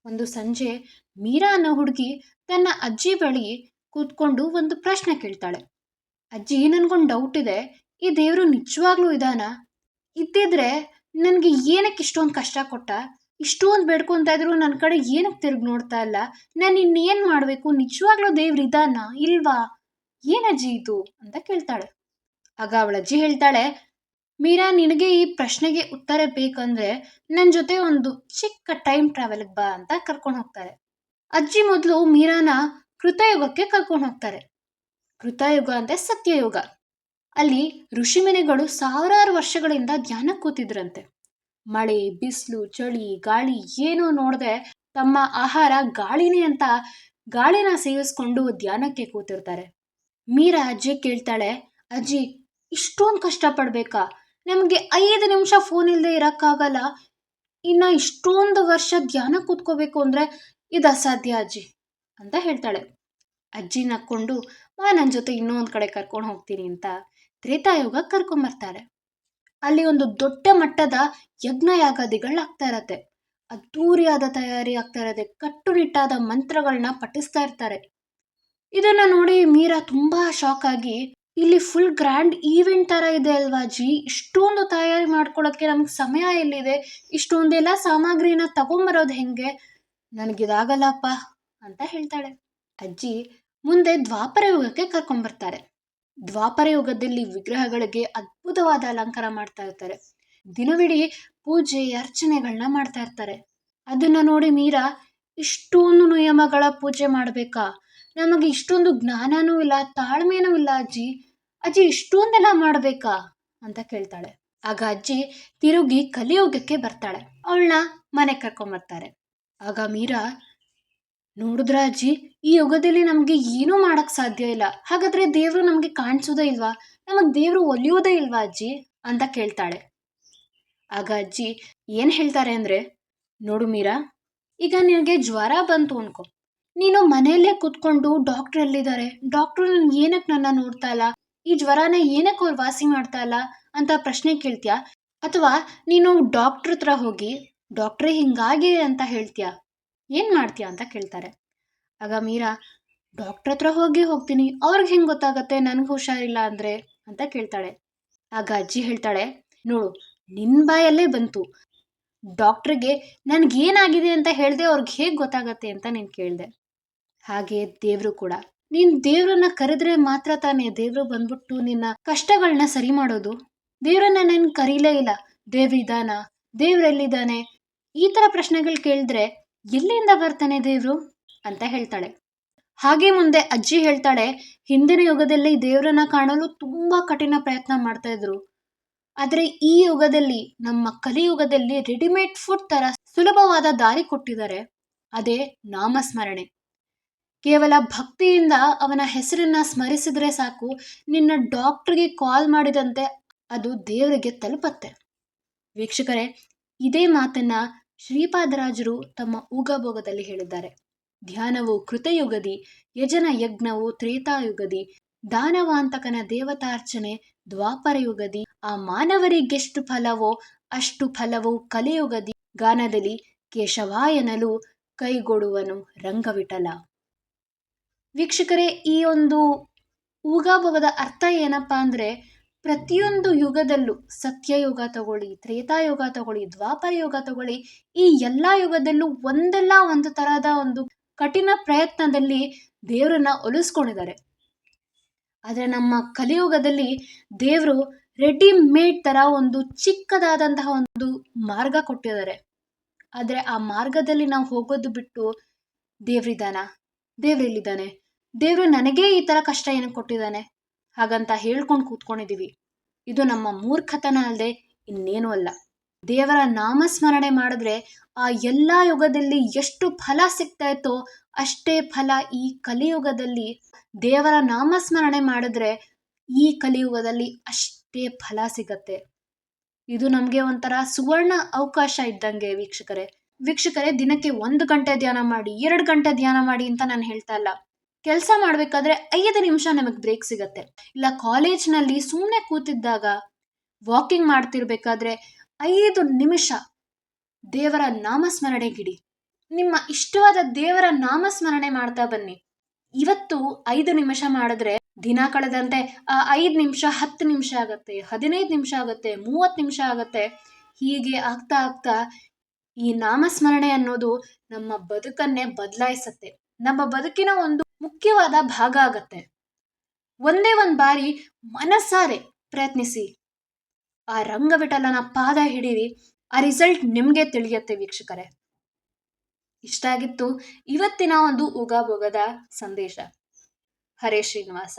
ಒಂದು ಸಂಜೆ ಮೀರಾ ಅನ್ನೋ ಹುಡುಗಿ ತನ್ನ ಅಜ್ಜಿ ಬಳಿ ಕೂತ್ಕೊಂಡು ಒಂದು ಪ್ರಶ್ನೆ ಕೇಳ್ತಾಳೆ. ಅಜ್ಜಿ, ನನ್ಗೊಂದು ಡೌಟ್ ಇದೆ. ಈ ದೇವ್ರು ನಿಜವಾಗ್ಲೂ ಇದಾನ? ಇದ್ದಿದ್ರೆ ನನಗೆ ಏನಕ್ಕೆ ಇಷ್ಟೊಂದು ಕಷ್ಟ ಕೊಟ್ಟ? ಇಷ್ಟೊಂದು ಬೇಡ್ಕೊಂತ ಇದ್ರು ನನ್ನ ಕಡೆ ಏನಕ್ಕೆ ತಿರುಗಿ ನೋಡ್ತಾ ಇಲ್ಲ? ನಾನು ಇನ್ನೇನ್ ಮಾಡ್ಬೇಕು? ನಿಜವಾಗ್ಲೂ ದೇವ್ರು ಇದಾನ ಇಲ್ವಾ? ಏನಜ್ಜಿ ಇದು ಅಂತ ಕೇಳ್ತಾಳೆ. ಆಗ ಅವಳ ಅಜ್ಜಿ ಹೇಳ್ತಾಳೆ, ಮೀರಾ, ನಿನಗೆ ಈ ಪ್ರಶ್ನೆಗೆ ಉತ್ತರ ಬೇಕಂದ್ರೆ ನನ್ನ ಜೊತೆ ಒಂದು ಚಿಕ್ಕ ಟೈಮ್ ಟ್ರಾವೆಲ್ಗೆ ಬಾ ಅಂತ ಕರ್ಕೊಂಡು ಹೋಗ್ತಾರೆ. ಅಜ್ಜಿ ಮೊದಲು ಮೀರಾನ ಕೃತಯುಗಕ್ಕೆ ಕರ್ಕೊಂಡು ಹೋಗ್ತಾರೆ. ಕೃತಯುಗ ಅಂದ್ರೆ ಸತ್ಯಯುಗ. ಅಲ್ಲಿ ಋಷಿಮುನಿಗಳು ಸಾವಿರಾರು ವರ್ಷಗಳಿಂದ ಧ್ಯಾನ ಕೂತಿದ್ರಂತೆ. ಮಳೆ, ಬಿಸಿಲು, ಚಳಿ, ಗಾಳಿ ಏನೋ ನೋಡದೆ ತಮ್ಮ ಆಹಾರ ಗಾಳಿನೇ ಅಂತ ಗಾಳಿನ ಸೇವಿಸ್ಕೊಂಡು ಧ್ಯಾನಕ್ಕೆ ಕೂತಿರ್ತಾರೆ. ಮೀರಾ ಅಜ್ಜಿ ಕೇಳ್ತಾಳೆ, ಅಜ್ಜಿ, ಇಷ್ಟೊಂದು ಕಷ್ಟ ಪಡ್ಬೇಕಾ? ನಮಗೆ 5 ನಿಮಿಷ ಫೋನ್ ಇಲ್ಲದೆ ಇರೋಕ್ಕಾಗಲ್ಲ, ಇನ್ನು ಇಷ್ಟೊಂದು ವರ್ಷ ಧ್ಯಾನ ಕೂತ್ಕೋಬೇಕು ಅಂದ್ರೆ ಇದು ಅಸಾಧ್ಯ ಅಜ್ಜಿ ಅಂತ ಹೇಳ್ತಾಳೆ. ಅಜ್ಜಿ ನಕ್ಕೊಂಡು, ಬಾ ನನ್ನ ಜೊತೆ ಇನ್ನೊಂದು ಕಡೆ ಕರ್ಕೊಂಡು ಹೋಗ್ತೀನಿ ಅಂತ ತ್ರೇತಾಯುಗ ಕರ್ಕೊಂಬರ್ತಾರೆ. ಅಲ್ಲಿ ಒಂದು ದೊಡ್ಡ ಮಟ್ಟದ ಯಜ್ಞ ಯಾಗಾದಿಗಳಾಗ್ತಾ ಇರತ್ತೆ. ಅದ್ದೂರಿಯಾದ ತಯಾರಿ ಆಗ್ತಾ ಇರತ್ತೆ. ಕಟ್ಟುನಿಟ್ಟಾದ ಮಂತ್ರಗಳನ್ನ ಪಠಿಸ್ತಾ ಇರ್ತಾರೆ. ಇದನ್ನ ನೋಡಿ ಮೀರಾ ತುಂಬಾ ಶಾಕ್ ಆಗಿ, ಇಲ್ಲಿ ಫುಲ್ ಗ್ರ್ಯಾಂಡ್ ಈವೆಂಟ್ ತರ ಇದೆ ಅಲ್ವಾ ಅಜ್ಜಿ? ಇಷ್ಟೊಂದು ತಯಾರಿ ಮಾಡ್ಕೊಳಕ್ಕೆ ನಮ್ಗೆ ಸಮಯ ಎಲ್ಲಿದೆ? ಇಷ್ಟೊಂದೆಲ್ಲ ಸಾಮಗ್ರಿನ ತಗೊಂಬರೋದು ಹೆಂಗೆ? ನನಗಿದಾಗಲ್ಲಪ್ಪ ಅಂತ ಹೇಳ್ತಾಳೆ. ಅಜ್ಜಿ ಮುಂದೆ ದ್ವಾಪರ ಯುಗಕ್ಕೆ ಕರ್ಕೊಂಡ್ಬರ್ತಾರೆ. ದ್ವಾಪರ ಯುಗದಲ್ಲಿ ವಿಗ್ರಹಗಳಿಗೆ ಅದ್ಭುತವಾದ ಅಲಂಕಾರ ಮಾಡ್ತಾ ಇರ್ತಾರೆ. ದಿನವಿಡೀ ಪೂಜೆ ಅರ್ಚನೆಗಳನ್ನ ಮಾಡ್ತಾ ಇರ್ತಾರೆ. ಅದನ್ನ ನೋಡಿ ಮೀರಾ, ಇಷ್ಟೊಂದು ನಿಯಮಗಳ ಪೂಜೆ ಮಾಡ್ಬೇಕಾ? ನಮಗೆ ಇಷ್ಟೊಂದು ಜ್ಞಾನನೂ ಇಲ್ಲ, ತಾಳ್ಮೆನೂ ಇಲ್ಲ ಅಜ್ಜಿ. ಅಜ್ಜಿ, ಇಷ್ಟೊಂದೆಲ್ಲ ಮಾಡ್ಬೇಕಾ ಅಂತ ಕೇಳ್ತಾಳೆ. ಆಗ ಅಜ್ಜಿ ತಿರುಗಿ ಕಲಿಯುಗಕ್ಕೆ ಬರ್ತಾಳೆ. ಅವಳನ್ನ ಮನೆ ಕರ್ಕೊಂಬರ್ತಾರೆ. ಆಗ ಮೀರಾ, ನೋಡಿದ್ರ ಅಜ್ಜಿ, ಈ ಯುಗದಲ್ಲಿ ನಮ್ಗೆ ಏನೂ ಮಾಡಕ್ ಸಾಧ್ಯ ಇಲ್ಲ. ಹಾಗಾದ್ರೆ ದೇವ್ರು ನಮ್ಗೆ ಕಾಣಿಸೋದೇ ಇಲ್ವಾ? ನಮಗ್ ದೇವ್ರು ಒಲಿಯೋದೇ ಇಲ್ವಾ ಅಜ್ಜಿ ಅಂತ ಕೇಳ್ತಾಳೆ. ಆಗ ಅಜ್ಜಿ ಏನ್ ಹೇಳ್ತಾರೆ ಅಂದ್ರೆ, ನೋಡು ಮೀರಾ, ಈಗ ನಿನಗೆ ಜ್ವರ ಬಂತು ಅನ್ಕೋ. ನೀನು ಮನೆಯಲ್ಲೇ ಕುತ್ಕೊಂಡು ಡಾಕ್ಟರ್ ಎಲ್ಲಿದ್ದಾರೆ, ಡಾಕ್ಟರ್ ಏನಕ್ಕೆ ನನ್ನ ನೋಡ್ತಾ ಇಲ್ಲ, ಈ ಜ್ವರನ ಏನಕ್ಕೆ ಅವ್ರು ವಾಸಿ ಮಾಡ್ತಾ ಇಲ್ಲ ಅಂತ ಪ್ರಶ್ನೆ ಕೇಳ್ತೀಯಾ? ಅಥವಾ ನೀನು ಡಾಕ್ಟರ್ ಹತ್ರ ಹೋಗಿ ಡಾಕ್ಟ್ರೇ ಹಿಂಗಾಗಿದೆ ಅಂತ ಹೇಳ್ತೀಯಾ? ಏನ್ ಮಾಡ್ತೀಯಾ ಅಂತ ಕೇಳ್ತಾರೆ. ಆಗ ಮೀರಾ, ಡಾಕ್ಟರ್ ಹತ್ರ ಹೋಗ್ತೀನಿ, ಅವ್ರಿಗೆ ಹೆಂಗ್ ಗೊತ್ತಾಗತ್ತೆ ನನ್ಗೆ ಹುಷಾರಿಲ್ಲ ಅಂದ್ರೆ ಅಂತ ಕೇಳ್ತಾಳೆ. ಆಗ ಅಜ್ಜಿ ಹೇಳ್ತಾಳೆ, ನೋಡು, ನಿನ್ ಬಾಯಲ್ಲೇ ಬಂತು. ಡಾಕ್ಟ್ರಿಗೆ ನನ್ಗೇನಾಗಿದೆ ಅಂತ ಹೇಳ್ದೆ ಅವ್ರಿಗೆ ಹೇಗ್ ಗೊತ್ತಾಗತ್ತೆ ಅಂತ ನೀನ್ ಕೇಳ್ದೆ. ಹಾಗೆ ದೇವ್ರು ಕೂಡ, ನೀನ್ ದೇವ್ರನ್ನ ಕರೆದ್ರೆ ಮಾತ್ರ ತಾನೇ ದೇವ್ರು ಬಂದ್ಬಿಟ್ಟು ನಿನ್ನ ಕಷ್ಟಗಳನ್ನ ಸರಿ ಮಾಡೋದು. ದೇವ್ರನ್ನ ನನ್ ಕರೀಲೇ ಇಲ್ಲ. ದೇವ್ರಿದಾನ? ದೇವ್ರೆಲ್ಲಿದ್ದಾನೆ? ಈ ತರ ಪ್ರಶ್ನೆಗಳು ಕೇಳಿದ್ರೆ ಎಲ್ಲಿಂದ ಬರ್ತಾನೆ ದೇವ್ರು ಅಂತ ಹೇಳ್ತಾಳೆ. ಹಾಗೆ ಮುಂದೆ ಅಜ್ಜಿ ಹೇಳ್ತಾಳೆ, ಹಿಂದಿನ ಯುಗದಲ್ಲಿ ದೇವ್ರನ್ನ ಕಾಣಲು ತುಂಬಾ ಕಠಿಣ ಪ್ರಯತ್ನ ಮಾಡ್ತಾ ಇದ್ರು. ಆದ್ರೆ ಈ ಯುಗದಲ್ಲಿ, ನಮ್ಮ ಕಲಿಯುಗದಲ್ಲಿ ರೆಡಿಮೇಡ್ ಫುಡ್ ತರ ಸುಲಭವಾದ ದಾರಿ ಕೊಟ್ಟಿದ್ದಾರೆ. ಅದೇ ನಾಮಸ್ಮರಣೆ. ಕೇವಲ ಭಕ್ತಿಯಿಂದ ಅವನ ಹೆಸರನ್ನ ಸ್ಮರಿಸಿದ್ರೆ ಸಾಕು, ನಿನ್ನ ಡಾಕ್ಟರ್ಗೆ ಕಾಲ್ ಮಾಡಿದಂತೆ ಅದು ದೇವರಿಗೆ ತಲುಪತ್ತೆ. ವೀಕ್ಷಕರೇ, ಇದೇ ಮಾತನ್ನ ಶ್ರೀಪಾದರಾಜರು ತಮ್ಮ ಊಗಭೋಗದಲ್ಲಿ ಹೇಳಿದ್ದಾರೆ. ಧ್ಯಾನವು ಕೃತಯುಗದಿ, ಯಜನ ಯಜ್ಞವು ತ್ರೇತಾಯುಗದಿ, ದಾನವಾಂತಕನ ದೇವತಾರ್ಚನೆ ದ್ವಾಪರ ಯುಗದಿ, ಆ ಮಾನವರಿಗೆಷ್ಟು ಫಲವೋ ಅಷ್ಟು ಫಲವು ಕಲಿಯುಗದಿ, ಗಾನದಲ್ಲಿ ಕೇಶವಾಯನಲು ಕೈಗೊಡುವನು ರಂಗವಿಠಲ. ವೀಕ್ಷಕರೇ, ಈ ಒಂದು ಊಗಾಭೋಗದ ಅರ್ಥ ಏನಪ್ಪಾ ಅಂದ್ರೆ, ಪ್ರತಿಯೊಂದು ಯುಗದಲ್ಲೂ, ಸತ್ಯಯುಗ ತಗೊಳ್ಳಿ, ತ್ರೇತಾಯುಗ ತಗೊಳ್ಳಿ, ದ್ವಾಪರ ಯುಗ ತಗೊಳ್ಳಿ, ಈ ಎಲ್ಲಾ ಯುಗದಲ್ಲೂ ಒಂದಲ್ಲ ಒಂದು ತರಹದ ಒಂದು ಕಠಿಣ ಪ್ರಯತ್ನದಲ್ಲಿ ದೇವರನ್ನ ಒಲಿಸ್ಕೊಂಡಿದ್ದಾರೆ. ಆದ್ರೆ ನಮ್ಮ ಕಲಿಯುಗದಲ್ಲಿ ದೇವರು ರೆಡಿಮೇಡ್ ತರ ಒಂದು ಚಿಕ್ಕದಾದಂತಹ ಒಂದು ಮಾರ್ಗ ಕೊಟ್ಟಿದ್ದಾರೆ. ಆದ್ರೆ ಆ ಮಾರ್ಗದಲ್ಲಿ ನಾವು ಹೋಗೋದು ಬಿಟ್ಟು, ದೇವ್ರಿದಾನ, ದೇವ್ರೆಲ್ಲಿದ್ದಾನೆ, ದೇವ್ರು ನನಗೇ ಈ ತರ ಕಷ್ಟ ಏನಕ್ಕೆ ಕೊಟ್ಟಿದ್ದಾನೆ ಹಾಗಂತ ಹೇಳ್ಕೊಂಡು ಕೂತ್ಕೊಂಡಿದೀವಿ. ಇದು ನಮ್ಮ ಮೂರ್ಖತನ ಅಲ್ಲದೆ ಇನ್ನೇನು ಅಲ್ಲ. ದೇವರ ನಾಮಸ್ಮರಣೆ ಮಾಡಿದ್ರೆ ಆ ಎಲ್ಲಾ ಯುಗದಲ್ಲಿ ಎಷ್ಟು ಫಲ ಸಿಗ್ತಾ ಇತ್ತೋ ಅಷ್ಟೇ ಫಲ ಈ ಕಲಿಯುಗದಲ್ಲಿ ದೇವರ ನಾಮಸ್ಮರಣೆ ಮಾಡಿದ್ರೆ ಈ ಕಲಿಯುಗದಲ್ಲಿ ಅಷ್ಟೇ ಫಲ ಸಿಗತ್ತೆ. ಇದು ನಮ್ಗೆ ಒಂಥರ ಸುವರ್ಣ ಅವಕಾಶ ಇದ್ದಂಗೆ ವೀಕ್ಷಕರೇ, ದಿನಕ್ಕೆ 1 ಗಂಟೆ ಧ್ಯಾನ ಮಾಡಿ, 2 ಗಂಟೆ ಧ್ಯಾನ ಮಾಡಿ ಅಂತ ನಾನು ಹೇಳ್ತಾ ಇಲ್ಲ. ಕೆಲಸ ಮಾಡ್ಬೇಕಾದ್ರೆ 5 ನಿಮಿಷ ನಮಗ್ ಬ್ರೇಕ್ ಸಿಗತ್ತೆ. ಇಲ್ಲ ಕಾಲೇಜ್ನಲ್ಲಿ ಸುಮ್ಮನೆ ಕೂತಿದ್ದಾಗ, ವಾಕಿಂಗ್ ಮಾಡ್ತಿರ್ಬೇಕಾದ್ರೆ 5 ನಿಮಿಷ ದೇವರ ನಾಮಸ್ಮರಣೆಗಿಡಿ. ನಿಮ್ಮ ಇಷ್ಟವಾದ ದೇವರ ನಾಮಸ್ಮರಣೆ ಮಾಡ್ತಾ ಬನ್ನಿ. ಇವತ್ತು 5 ನಿಮಿಷ ಮಾಡಿದ್ರೆ ದಿನ ಕಳೆದಂತೆ ಆ 5 ನಿಮಿಷ 10 ನಿಮಿಷ ಆಗತ್ತೆ, 15 ನಿಮಿಷ ಆಗತ್ತೆ, 30 ನಿಮಿಷ ಆಗತ್ತೆ. ಹೀಗೆ ಆಗ್ತಾ ಆಗ್ತಾ ಈ ನಾಮಸ್ಮರಣೆ ಅನ್ನೋದು ನಮ್ಮ ಬದುಕನ್ನೇ ಬದಲಾಯಿಸತ್ತೆ. ನಮ್ಮ ಬದುಕಿನ ಒಂದು ಮುಖ್ಯವಾದ ಭಾಗ ಆಗತ್ತೆ. ಒಂದೇ ಒಂದು ಬಾರಿ ಮನಸ್ಸಾರೆ ಪ್ರಯತ್ನಿಸಿ. ಆ ರಂಗವಿಠಲನ ಪಾದ ಹಿಡೀರಿ. ಆ ರಿಸಲ್ಟ್ ನಿಮ್ಗೆ ತಿಳಿಯತ್ತೆ ವೀಕ್ಷಕರೇ. ಇಷ್ಟ ಆಗಿತ್ತು ಇವತ್ತಿನ ಒಂದು ಉಗಾಬೊಗದ ಸಂದೇಶ. ಹರೇ ಶ್ರೀನಿವಾಸ.